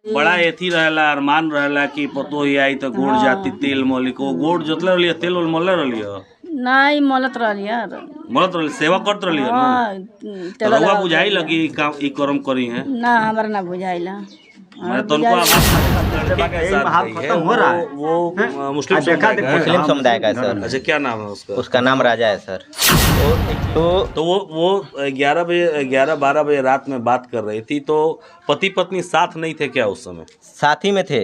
बड़ा एथी रहेला अरमान रहेला कि पतो ही आई तो गोड़ जाती तेल मोली को गोड़ जोतले रहिए तेल उल मोले रहिए नहीं मोलत रही यार मोलत रहिए सेवा करत रहिए हाँ रहुआ बुझाई लगी काम ई कर्म करी है ना हमारा ना बुझाइला मैं तुमको खत्म हो रहा है वो मुस्लिम समुदाय का है सर। अच्छा क्या नाम है उसका? उसका नाम राजा है सर। तो वो 11-12 बजे रात में बात कर रही थी तो पति पत्नी साथ नहीं थे क्या उस समय? साथ ही में थे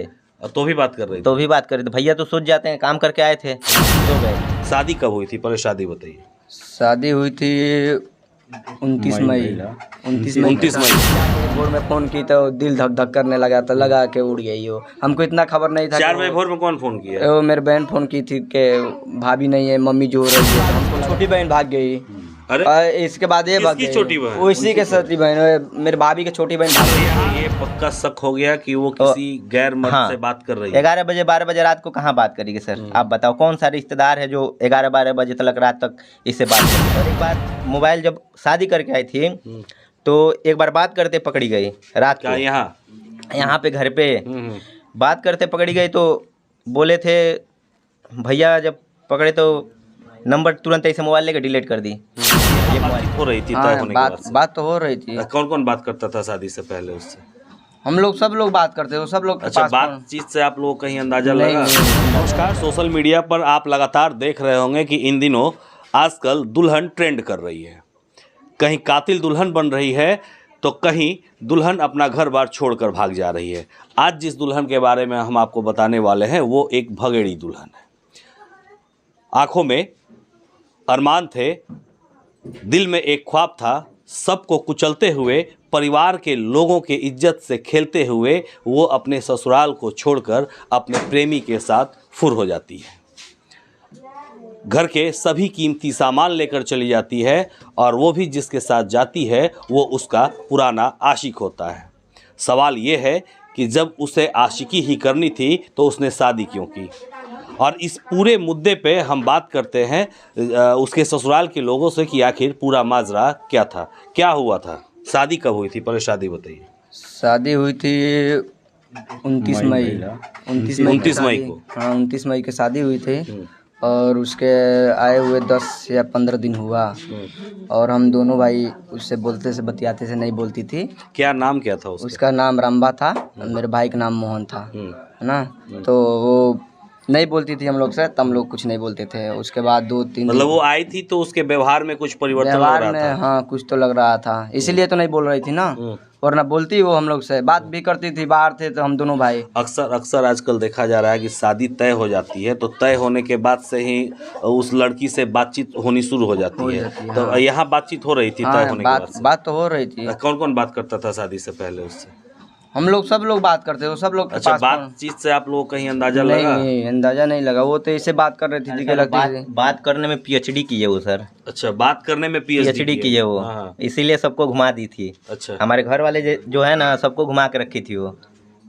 तो भी बात कर रही थी? तो भी बात कर रहे थे। भैया तो सोच जाते हैं, काम करके आए थे तो गए। शादी कब हुई थी? पहले शादी बताइए। शादी हुई थी 29 मई। 29 मई भोर में फ़ोन की तो दिल धक धक करने लगा तो लगा के उड़ गई हो। हमको इतना खबर नहीं था। 4 बजे भोर में कौन फोन किया? वो मेरी बहन फ़ोन की थी कि भाभी नहीं है, मम्मी जो रही है। तो हमको छोटी बहन भाग गई। अरे इसके बाद ये भाग गई छोटी बहन? उसी के छोटी बहन, मेरे भाभी की छोटी बहन भाग गई। ये पक्का शक हो गया कि वो किसी गैर मर्द से बात कर रही है। 11 बजे 12 बजे रात को कहाँ बात करेगी सर? आप बताओ कौन सा रिश्तेदार है जो 11-12 बजे तक रात तक इससे बात करेगी? और एक बार मोबाइल जब शादी करके आई थी तो एक बार बात करते पकड़ी गई रात को। यहाँ पे घर पे बात करते पकड़ी गई तो बोले थे भैया, जब पकड़े तो नंबर तुरंत ऐसे मोबाइल लेके डिलीट कर दी। ये बात हो रही थी तय होने के बाद से? बात तो हो रही थी। कौन कौन बात करता था शादी से पहले उससे? हम लोग सब लोग बात करते हो, सब लोग। अच्छा, बातचीत से आप लोगों को कहीं अंदाजा लगा? नमस्कार, सोशल मीडिया पर आप लगातार देख रहे होंगे कि इन दिनों आजकल दुल्हन ट्रेंड कर रही है। कहीं कातिल दुल्हन बन रही है तो कहीं दुल्हन अपना घर बार छोड़कर भाग जा रही है। आज जिस दुल्हन के बारे में हम आपको बताने वाले हैं वो एक भगेड़ी दुल्हन है। आंखों में अरमान थे, दिल में एक ख्वाब था, सबको कुचलते हुए, परिवार के लोगों के इज्जत से खेलते हुए वो अपने ससुराल को छोड़कर अपने प्रेमी के साथ फुर हो जाती है। घर के सभी कीमती सामान लेकर चली जाती है और वो भी जिसके साथ जाती है वो उसका पुराना आशिक होता है। सवाल ये है कि जब उसे आशिकी ही करनी थी तो उसने शादी क्यों की? और इस पूरे मुद्दे पे हम बात करते हैं उसके ससुराल के लोगों से कि आखिर पूरा माजरा क्या था, क्या हुआ था, शादी कब हुई थी? पहले शादी बताइए। शादी हुई थी 29 मई। 29 मई को? हाँ 29 मई की शादी हुई थी और उसके आए हुए 10 या 15 दिन हुआ। और हम दोनों भाई उससे बोलते से बतियाते से नहीं बोलती थी। क्या नाम क्या था उसका? उसका नाम रंबा था, मेरे भाई का नाम मोहन था, है ना। तो वो नहीं बोलती थी हम लोग से, तो हम लोग कुछ नहीं बोलते थे। उसके बाद 2-3 मतलब वो आई थी तो उसके व्यवहार में कुछ परिवर्तन लग रहा था? हाँ कुछ तो लग रहा था, इसीलिए तो नहीं बोल रही थी ना, वरना बोलती वो हम लोग से, बात भी करती थी। बाहर थे तो हम दोनों भाई। अक्सर आजकल देखा जा रहा है कि शादी तय हो जाती है तो तय होने के बाद से ही उस लड़की से बातचीत होनी शुरू हो जाती है। तो हाँ। यहाँ बातचीत हो रही थी तय होने के बाद से? बात तो हो रही थी। कौन कौन बात करता था शादी से पहले उससे? हम लोग सब लोग बात करते हो, सब लोग। अच्छा, बातचीत से आप लोगों को कहीं अंदाजा लगा? नहीं, अंदाजा नहीं लगा। वो तो ऐसे बात कर रही थी कि लगती थी। बात करने में पीएचडी की है वो सर। अच्छा, बात करने में पीएचडी की है वो, इसीलिए सबको घुमा दी थी। अच्छा, हमारे घर वाले जो है ना सबको घुमा के रखी थी। वो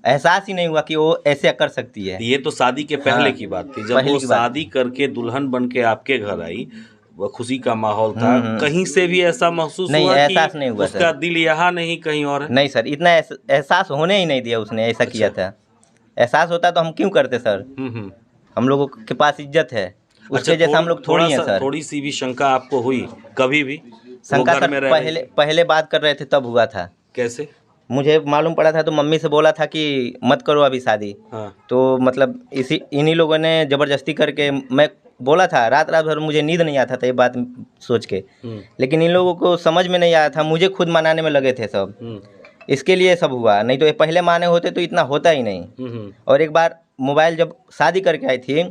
एहसास ही नहीं हुआ कि वो ऐसे कर सकती है। ये तो शादी के पहले की बात थी। जब वो शादी करके दुल्हन बन के आपके घर आई, वो खुशी का माहौल था, कहीं से भी ऐसा महसूस नहीं, हुआ एहसास कि नहीं हुआ उसका दिल यहाँ नहीं कहीं और है? नहीं सर, इतना एहसास होने ही नहीं दिया उसने। ऐसा किया था, एहसास होता तो हम क्यों करते सर? हम लोगों के पास इज्जत है, उसके जैसा हम लोग थोड़ी है सर। थोड़ी सी भी शंका आपको हुई कभी भी? शंका सर पहले बात कर रहे थे तब हुआ था। कैसे? मुझे मालूम पड़ा था तो मम्मी से बोला था कि मत करो अभी शादी। तो मतलब इन्हीं लोगों ने जबरदस्ती करके, मैं बोला था रात भर मुझे नींद नहीं आता था ये बात सोच के, लेकिन इन लोगों को समझ में नहीं आया था, मुझे खुद मनाने में लगे थे सब। इसके लिए सब हुआ, नहीं तो ये पहले माने होते तो इतना होता ही नहीं। और एक बार मोबाइल जब शादी करके आई थी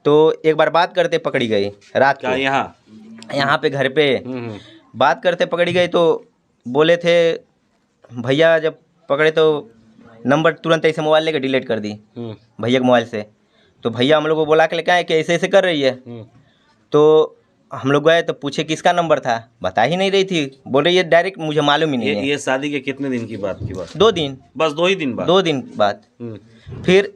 तो एक बार बात करते पकड़ी गई रात को। यहाँ पे घर पे बात करते पकड़ी गई तो बोले थे भैया, जब पकड़े तो नंबर तुरंत ऐसे मोबाइल लेके डिलीट कर दी भैया के मोबाइल से। तो भैया हम लोग को बोला के लेके आए कि ऐसे ऐसे कर रही है। तो हम लोग गए तो पूछे किसका नंबर था, बता ही नहीं रही थी, बोल रही है डायरेक्ट मुझे मालूम ही नहीं है। ये शादी के कितने दिन की बात की बात? 2 दिन, बस 2 ही दिन बाद? 2 दिन बाद। फिर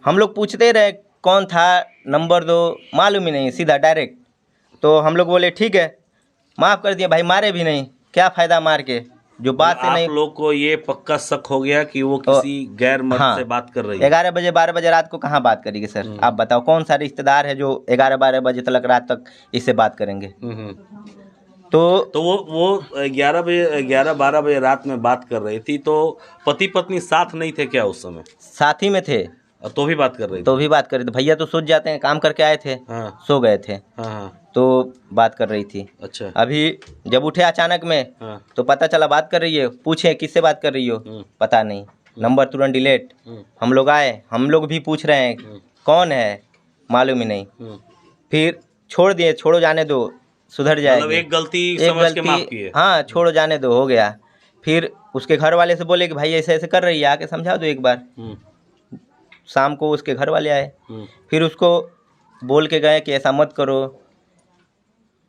हम लोग पूछते रहे कौन था, नंबर दो, मालूम ही नहीं, सीधा डायरेक्ट। तो हम लोग बोले ठीक है, माफ़ कर दिया भाई, मारे भी नहीं, क्या फ़ायदा मार के, जो बात से आप नहीं। लोग को ये पक्का शक हो गया कि वो किसी गैर मर्द हाँ। से बात कर रही है। 11 बजे 12 बजे रात को कहाँ बात करेगी सर? आप बताओ कौन सा रिश्तेदार है जो 11-12 बजे तक रात तक इससे बात करेंगे? तो वो 11-12 बजे रात में बात कर रही थी, तो पति पत्नी साथ नहीं थे क्या उस समय? साथ ही में थे, तो भी बात कर रही थी? तो भी बात कर रही थी। भैया तो सोच जाते हैं, काम करके आए थे, हाँ। सो गए थे, हाँ। तो बात कर रही थी। अच्छा। अभी जब उठे अचानक में, हाँ। तो पता चला बात कर रही है। पूछे किससे बात कर रही हो? पता नहीं, नंबर तुरंत डिलीट। हम लोग आए, हम लोग भी पूछ रहे हैं कौन है, मालूम ही नहीं। फिर छोड़ दिए, छोड़ो जाने दो, सुधर जाएगी। मतलब एक गलती समझ के माफ किए। हाँ, छोड़ो जाने दो, हो गया। फिर उसके घर वाले से बोले कि भाई ऐसे ऐसे कर रही है, आके समझा दो एक बार। शाम को उसके घर वाले आए, फिर उसको बोल के गए कि ऐसा मत करो,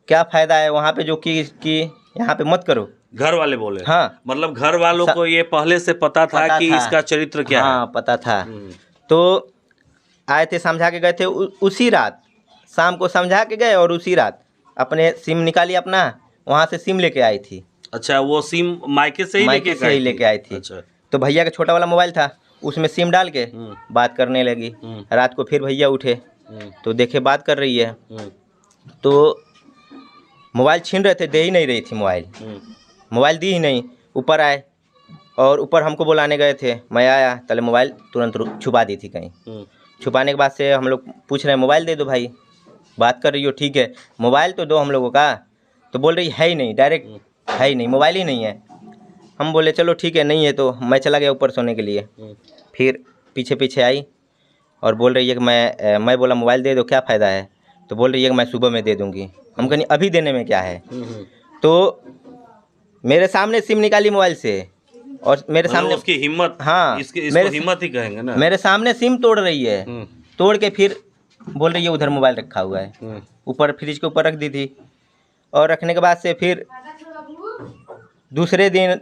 क्या फ़ायदा है वहाँ पे जो कि यहाँ पे मत करो। घर वाले बोले? हाँ। मतलब घर वालों को ये पहले से पता था कि इसका चरित्र क्या है? हाँ, पता था। तो आए थे, समझा के गए थे। उसी रात शाम को समझा के गए और उसी रात अपने सिम निकाली अपना, वहाँ से सिम लेके आई थी। अच्छा, वो सिम मायके से ही लेके आई थी। अच्छा। तो भैया का छोटा वाला मोबाइल था, उसमें सिम डाल के बात करने लगी। रात को फिर भैया उठे तो देखे बात कर रही है, तो मोबाइल छीन रहे थे, दे ही नहीं रही थी मोबाइल दी ही नहीं। ऊपर आए और ऊपर हमको बुलाने गए थे, मैं आया, तले मोबाइल तुरंत छुपा दी थी कहीं। छुपाने के बाद से हम लोग पूछ रहे हैं मोबाइल दे दो भाई, बात कर रही हो, ठीक है मोबाइल तो दो हम लोगों का। तो बोल रही है ही नहीं, डायरेक्ट है ही नहीं, मोबाइल ही नहीं है। हम बोले चलो ठीक है, नहीं है तो मैं चला गया ऊपर सोने के लिए। फिर पीछे पीछे आई और बोल रही है कि मैं बोला मोबाइल दे दो, क्या फ़ायदा है? तो बोल रही है कि मैं सुबह में दे दूँगी। हम कहीं अभी देने में क्या है? तो मेरे सामने सिम निकाली मोबाइल से और मेरे सामने उसकी हिम्मत। हाँ, इसको हिम्मत ही कहेंगे ना। मेरे सामने सिम तोड़ रही है, तोड़ के फिर बोल रही है उधर मोबाइल रखा हुआ है, ऊपर फ्रिज के ऊपर रख दी थी। और रखने के बाद से फिर दूसरे दिन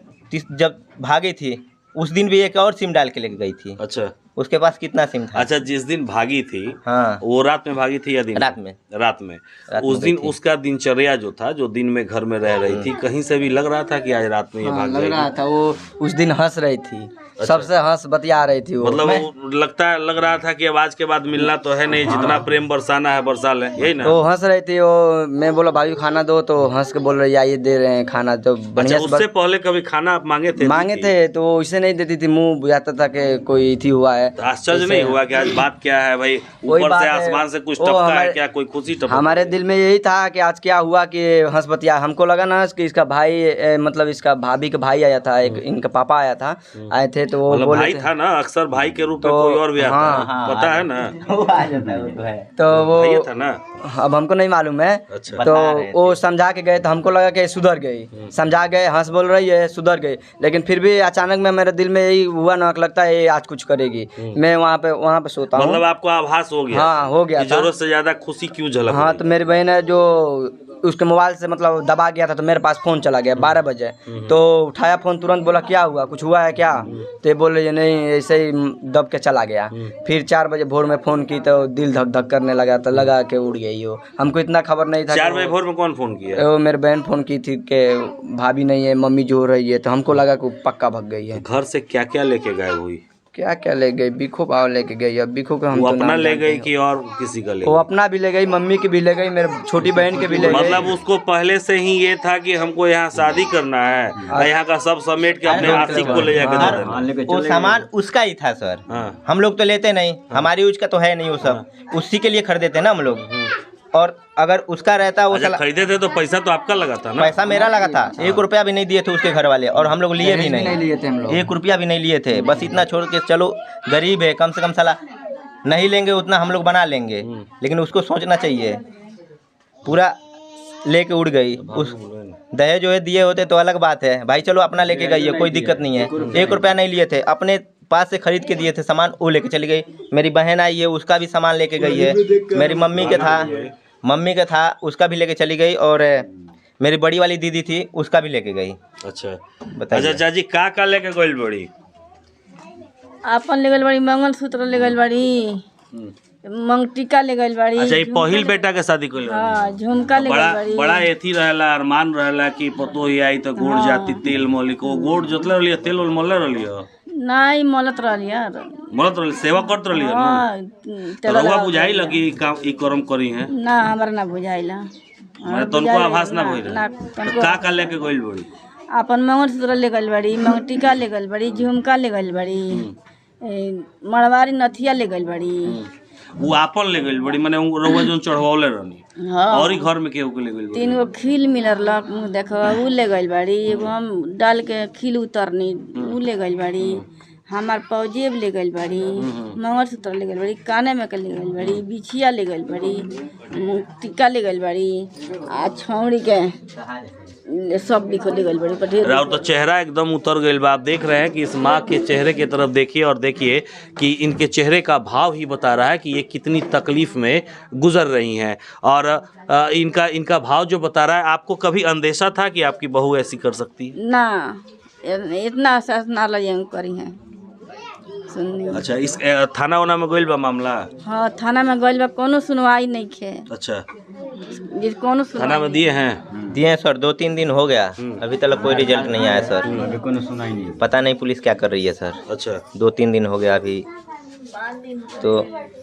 जब भागी थी, उस दिन भी एक और सिम डाल के लेके गई थी। अच्छा। उसके पास कितना सिम था? अच्छा, जिस दिन भागी थी, हाँ, वो रात में भागी थी या दिन? रात में। रात में उस दिन उसका दिनचर्या जो था, जो दिन में घर में रह रही थी, कहीं से भी लग रहा था कि आज रात में ये भाग लग रहा जाएगी? था वो उस दिन हंस रही थी, सबसे हंस बतिया रही थी वो। मतलब वो लग रहा था कि अब आज के बाद मिलना तो है नहीं, जितना प्रेम बरसाना है बरसा ले, यही ना? तो हंस रही थी वो। मैं बोला भाई खाना दो, तो हंस के बोल रही आइए दे रहे हैं खाना। तो बढ़िया अच्छा, उससे पहले कभी खाना आप मांगे थे? मांगे थे तो वैसे नहीं देती थी, मुंह बुझाता था कि कोई थी हुआ है। तो आश्चर्य नहीं हुआ कि आज बात क्या है भाई? वही ऊपर बात से है। आसमान से कुछ वो टपका है हमारे- क्या? कोई खुशी टपका? हमारे दिल में यही था कि आज क्या हुआ कि हंस बतिया। हमको लगा ना कि इसका भाई मतलब इसका भाभी का भाई आया था, एक इनका पापा आया था, आए थे तो वो मतलब बोले भाई थे। था ना, अक्सर भाई के रूप में तो कोई और भी आता हाँ, है, पता है ना? वो आ जाता है, वो तो है। तो वो भाई था ना? अब हमको नहीं मालूम है। अच्छा। तो बता रहे वो समझा के गए तो हमको लगा कि सुधर गई, समझा गए, हंस बोल रही है, सुधर गई। लेकिन फिर भी अचानक में मेरे दिल में यही हुआ ना, लगता है ये आज कुछ करेगी। मैं वहाँ पे सोता हूँ। मतलब आपको आभास हो गया? हाँ, हो गया कि था। जरूरत से ज्यादा खुशी क्यों झलक हाँ, रही तो मेरी बहन है जो उसके मोबाइल से मतलब दबा गया था, तो मेरे पास फ़ोन चला गया 12 बजे। तो उठाया फ़ोन, तुरंत बोला क्या हुआ, कुछ हुआ है क्या? तो ये बोल रही है नहीं, ऐसे ही दब के चला गया। फिर 4 बजे भोर में फ़ोन की तो दिल धक धक करने लगा, तो लगा के उड़ गई हो। हमको इतना खबर नहीं था। 4 बजे भोर में कौन फोन किया? वो मेरी बहन फ़ोन की थी कि भाभी नहीं है, मम्मी जो हो रही है। तो हमको लगा कि वो पक्का भाग गई है। घर से क्या क्या लेके गायब हुई? क्या क्या ले गई? बिखो पाव लेके गई। अब बिखो का हम वो तो अपना नाम ले जानते गई हैं। कि और किसी का ले वो गई? अपना भी ले गई, मम्मी की भी ले गई, मेरे छोटी बहन के भी ले गई। मतलब उसको पहले से ही ये था कि हमको यहाँ शादी करना है और यहाँ का सब समेट के अपने आशिक को ले जाके दे देना। वो सामान उसका ही था सर। हाँ। हम लोग तो लेते नहीं, हमारी यूज का तो है नहीं वो सब, उसी के लिए खरीदते ना हम लोग। और अगर उसका रहता वो अच्छा, खरीदे थे तो पैसा तो आपका लगा था ना? पैसा मेरा लगा था, 1 रुपया भी नहीं दिए थे उसके घर वाले, और हम लोग लिए भी नहीं नहीं लिए थे हम लोग। 1 रुपया भी नहीं लिए थे। बस इतना छोड़ के चलो गरीब है, कम से कम साला नहीं लेंगे उतना हम लोग बना लेंगे, लेकिन उसको सोचना चाहिए। पूरा लेके उड़ गई। उस दहेज जो है दिए होते तो अलग बात है भाई, चलो अपना लेके गई है, कोई दिक्कत नहीं है। 1 रुपया नहीं लिए थे, अपने पास से खरीद के दिए थे सामान, वो लेके चली गई। मेरी बहन आई है, उसका भी सामान लेके गई है। मेरी मम्मी का था उसका भी लेके चली गई, और मेरी बड़ी वाली दीदी थी उसका भी लेके गई। अच्छा बताइए। अच्छा चाची, का लेके गइल बड़ी? आपन ले गइल बड़ी, मंगलसूत्र ले गइल बड़ी, मंगटिका ले गइल बाड़ी। अच्छा, ये पहिल बेटा के शादी कइल रहनी? हाँ, झुमका ले गइल बड़ा बाड़ी। बड़ा एथी रहेला, अरमान रहेला कि पतो ही आई तो गोड़ जाती तेल मोली को गोड़ जोतले रहलिए, तेल उल मोलले रहलिए? नहीं मोलत रहली यार। मोलत रहली, सेवा करत रहलिए ना? हाँ, तो रउआ बुझाई लगी ई कर्म करी है? ना हमरा ना बुझाइला। माने तनको आभास ना भइल? ना तो का लेके गइल बड़ी? अपन मंगलसूत्र ले गइल बाड़ी, मंगटिका ले गइल बाड़ी, झुमका ले गइल बाड़ी, मड़वारी नथिया ले गइल बाड़ी। वो आपन ले गइल बड़ी, माने रउआ जोन चढ़वावले रहनी? हाँ, और ही घर में केहू के ले गइल बड़ी? 3 गो खील मिलरलक देखो उ ले गइल बाड़ी। एगो हम डाल के खील उतरनी उ ले गइल बाड़ी। हमार पौजेब ले गइल बाड़ी, मंगलसूत्र ले गइल बाड़ी, काने में के ले गइल बाड़ी, बिछिया ले गइल बाड़ी, टिक्का ले गइल बाड़ी, आ छौड़ी के सब लिखो ले गइल बाड़ी। राउर तो चेहरा एकदम उतर गइल बा। आप देख रहे हैं कि इस माँ के चेहरे की तरफ देखिए और देखिए कि इनके चेहरे का भाव ही बता रहा है कि ये कितनी तकलीफ में गुजर रही हैं। और इनका भाव जो बता रहा है, आपको कभी अंदेशा था कि आपकी बहू ऐसी कर सकती है? ना, इतना एहसास ना लगे करी है सुननी। अच्छा, इस थाना वाना में गइल बा मामला? हाँ, थाना में गइल बा, कोनो सुनवाई नहीं खे। अच्छा, कोनो थाना में दिए हैं? दिए हैं सर, 2-3 दिन हो गया, अभी तक कोई रिजल्ट नहीं आया सर। अभी कोई सुनाई नहीं। पता नहीं पुलिस क्या कर रही है सर। अच्छा, 2-3 दिन हो गया अभी। तो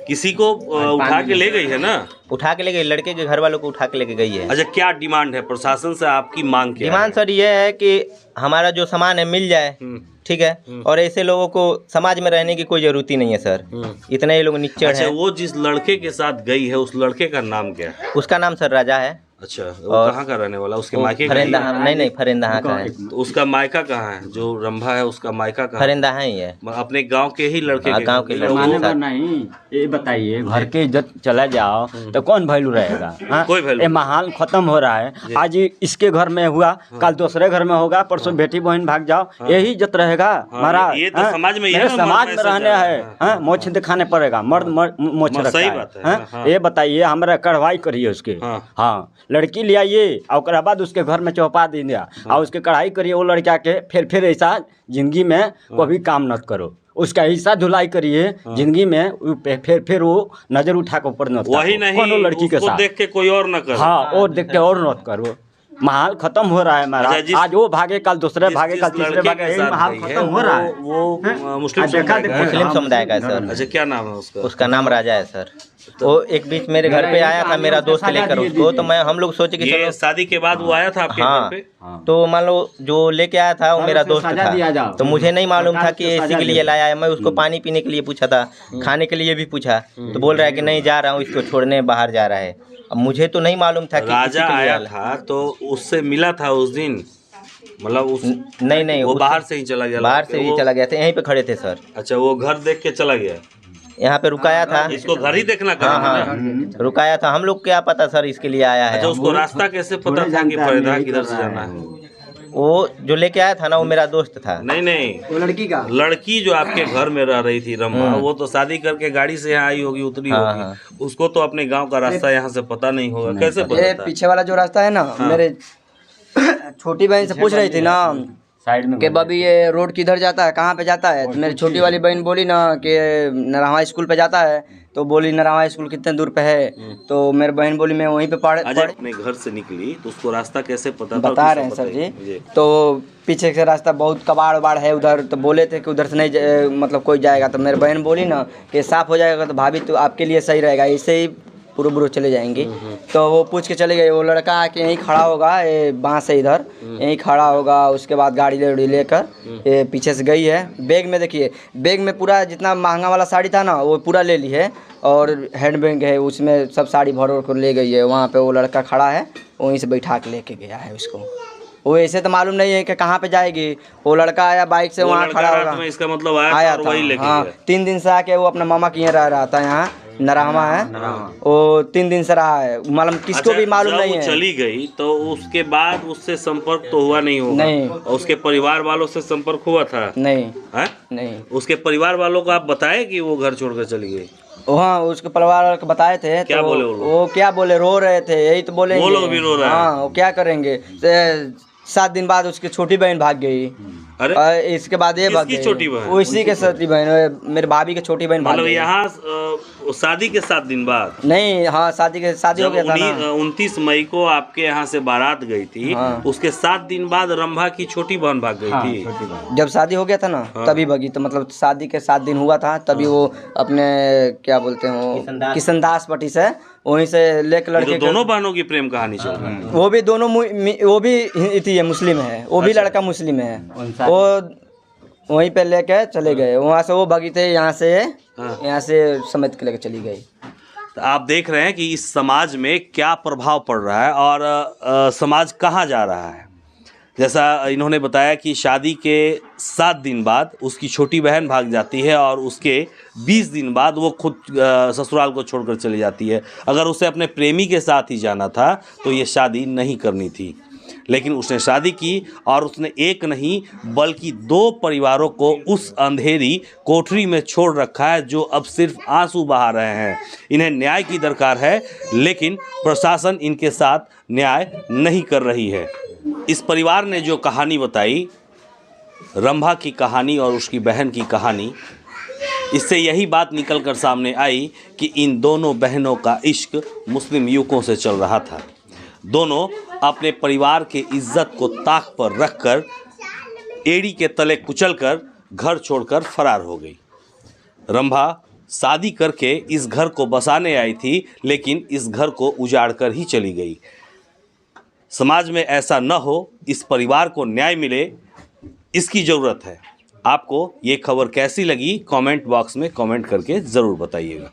किसी को उठा के ले गई है ना? उठा के ले गई, लड़के के घर वालों को उठा के लेके गई है। अच्छा, क्या डिमांड है प्रशासन से? आपकी मांग क्या है? डिमांड सर ये है कि हमारा जो सामान है मिल जाए, ठीक है, और ऐसे लोगों को समाज में रहने की कोई जरूरत ही नहीं है सर। इतने ये लोग निच्चड़ अच्छा, हैं। वो जिस लड़के के साथ गई है उस लड़के का नाम क्या है? उसका नाम सर राजा है। अच्छा, वो कहाँ का रहने वाला? उसके मायके का ही है? फरेंदा, नहीं फरेंदा का है। तो उसका मायका कहाँ है? जो रंभा है उसका मायका कहाँ है? फरेंदा है ही है, अपने गांव के ही लड़के हाँ, गांव के लड़के के साथ। नहीं, ये बताइए, घर के इज्जत चला जाओ तो कौन वैल्यू रहेगा? हाँ? कोई value ये माहौल खत्म हो रहा है। आज इसके घर में हुआ, कल दूसरे घर में होगा, परसों बेटी बहन भाग जाओ, यही इज्जत रहेगा हमारा? ये तो समाज में मेरे समाज में रहने है, मोछ दिखाने पड़ेगा, मर्द मोछ रखता सही है। बात है। हाँ? ये बताइए, हमारा कढ़वाई करिए उसके। हाँ, लड़की ले आइए और ओकरा बाद उसके घर में चौपा दे दिया और उसके कढ़ाई करिए वो लड़का के। फिर ऐसा जिंदगी में कभी काम मत करो, उसका हिस्सा धुलाई करिए जिंदगी में। फिर वो नजर उठा के ऊपर मत वही नहीं, कोनो लड़की के उसको साथ देख के कोई और न करे। हाँ, और देख के और मत करो। माहौल खत्म हो रहा है हमारा। अच्छा, आज वो भागे, कल दूसरे भागे, कल तीसरे भागे, यही माहौल खत्म हो रहा है। वो मुस्लिम मुस्लिम समुदाय का है सर। अच्छा, क्या नाम है उसका? उसका नाम राजा है सर। वो एक बीच मेरे घर पे आया था, मेरा दोस्त लेकर उसको, तो हम लोग सोचे कि ये शादी के बाद वो आया था आपके घर पे? तो मान लो जो लेके आया था वो मेरा दोस्त था, तो मुझे नहीं मालूम था कि इसी के लिए लाया है। मैं उसको पानी पीने के लिए पूछा था, खाने के लिए भी पूछा, तो बोल रहा है कि नहीं जा रहा हूँ, इसको छोड़ने बाहर जा रहा है। अब मुझे तो नहीं मालूम था कि राजा आया था तो उससे मिला था उस दिन? मतलब उस नहीं वो बाहर से ही चला गया? बाहर से ही चला गया था, यहीं पे खड़े थे सर। अच्छा, वो घर देख के चला गया? यहाँ पे रुकाया था, इसको घर ही देखना हाँ था? हाँ, रुकाया था। हम लोग क्या पता सर इसके लिए आया है। अच्छा, उसको रास्ता कैसे पता था कि फरीदा किधर से जाना है? वो जो लेके आया था ना, वो मेरा दोस्त था। नहीं, वो लड़की जो आपके घर में रह रही थी रम्मा, वो तो शादी करके गाड़ी से यहाँ आई होगी, उतरी होगी। उसको तो अपने गांव का रास्ता यहाँ से पता नहीं होगा, कैसे पता था? पीछे वाला जो रास्ता है ना, मेरे छोटी बहन से पूछ रही थी ना साइड में कि बबी ये रोड किधर जाता है, कहाँ पे जाता है? तो मेरी छोटी वाली बहन बोली ना कि नरहवा स्कूल पे जाता है। तो बोली नरहवा स्कूल कितने दूर पे है? तो मेरी बहन बोली मैं वहीं पे पढ़ अपने घर से निकली तो उसको रास्ता कैसे पता था? बता रहे हैं सर जी। तो पीछे से रास्ता बहुत कबाड़ उबाड़ है उधर, तो बोले थे कि उधर से नहीं मतलब कोई जाएगा। तो मेरी बहन बोली ना कि साफ हो जाएगा तो भाभी तो आपके लिए सही रहेगा, इससे ही पूर्व चले जाएंगे। तो वो पूछ के चले गए। वो लड़का आके यहीं खड़ा होगा, ये बांस है इधर, यहीं खड़ा होगा। उसके बाद गाड़ी लेकर ये पीछे से गई है। बैग में देखिए, बैग में पूरा जितना महंगा वाला साड़ी था ना वो पूरा ले ली है, और हैंड बैग है उसमें सब साड़ी भर कर ले गई है। वहाँ पे वो लड़का खड़ा है, वहीं से बैठा के लेके गया है उसको। वो ऐसे तो मालूम नहीं है कि कहाँ पे जाएगी। वो लड़का आया बाइक से, वहाँ खड़ा होगा। इसका मतलब आया था, वही लेके हाँ, गया। 3 दिन से आके वो अपना मामा के यहाँ रह रहा था, यहाँ नरहवा है। वो 3 दिन से रहा है, मालूम किसको भी मालूम नहीं है। चली गई तो उसके बाद उससे संपर्क तो हुआ नहीं होगा? नहीं। और उसके परिवार वालों से संपर्क हुआ था? नहीं है? नहीं। उसके परिवार वालों को आप बताए कि वो घर छोड़कर चली गई? हाँ, उसके परिवार वाले को बताए थे। क्या तो बोले वो लोग? वो क्या बोले, रो रहे थे। यही तो बोले वो लोग भी रो रहे हैं। हाँ, वो क्या करेंगे। 7 दिन बाद उसकी छोटी बहन भाग गई। अरे इसके बाद ये भाग किसकी गई। छोटी बहन? उसी के छोटी बहन, मेरे भाभी की छोटी बहन भाग मतलब गई। यहाँ शादी के 7 दिन बाद नहीं, हाँ शादी हो जब गया था ना। 29 मई को आपके यहाँ से बारात गई थी, हाँ। उसके 7 दिन बाद रंभा की छोटी बहन भाग गई थी। जब शादी हो गया था ना तभी भगी, तो मतलब शादी के 7 दिन हुआ था तभी वो अपने क्या बोलते हैं वो किशनदास पट्टी से वहीं से लेकर ये लड़के तो दोनों बहनों की प्रेम कहानी चल रही है। वो भी दोनों वो भी थी मुस्लिम है, वो भी लड़का मुस्लिम है। वो वहीं पे लेके चले गए, वहाँ से वो भगी थे, यहाँ से समेत के लेके चली गई। तो आप देख रहे हैं कि इस समाज में क्या प्रभाव पड़ रहा है और समाज कहाँ जा रहा है। जैसा इन्होंने बताया कि शादी के 7 दिन बाद उसकी छोटी बहन भाग जाती है और उसके 20 दिन बाद वो खुद ससुराल को छोड़कर चली जाती है। अगर उसे अपने प्रेमी के साथ ही जाना था तो ये शादी नहीं करनी थी, लेकिन उसने शादी की और उसने एक नहीं बल्कि 2 परिवारों को उस अंधेरी कोठरी में छोड़ रखा है जो अब सिर्फ आंसू बहा रहे हैं। इन्हें न्याय की दरकार है, लेकिन प्रशासन इनके साथ न्याय नहीं कर रही है। इस परिवार ने जो कहानी बताई, रंभा की कहानी और उसकी बहन की कहानी, इससे यही बात निकल कर सामने आई कि इन दोनों बहनों का इश्क मुस्लिम युवकों से चल रहा था। दोनों अपने परिवार के इज्जत को ताक पर रखकर एड़ी के तले कुचलकर घर छोड़कर फरार हो गई। रंभा शादी करके इस घर को बसाने आई थी, लेकिन इस घर को उजाड़ कर ही चली गई। समाज में ऐसा न हो, इस परिवार को न्याय मिले, इसकी ज़रूरत है। आपको ये खबर कैसी लगी कमेंट बॉक्स में कमेंट करके ज़रूर बताइएगा।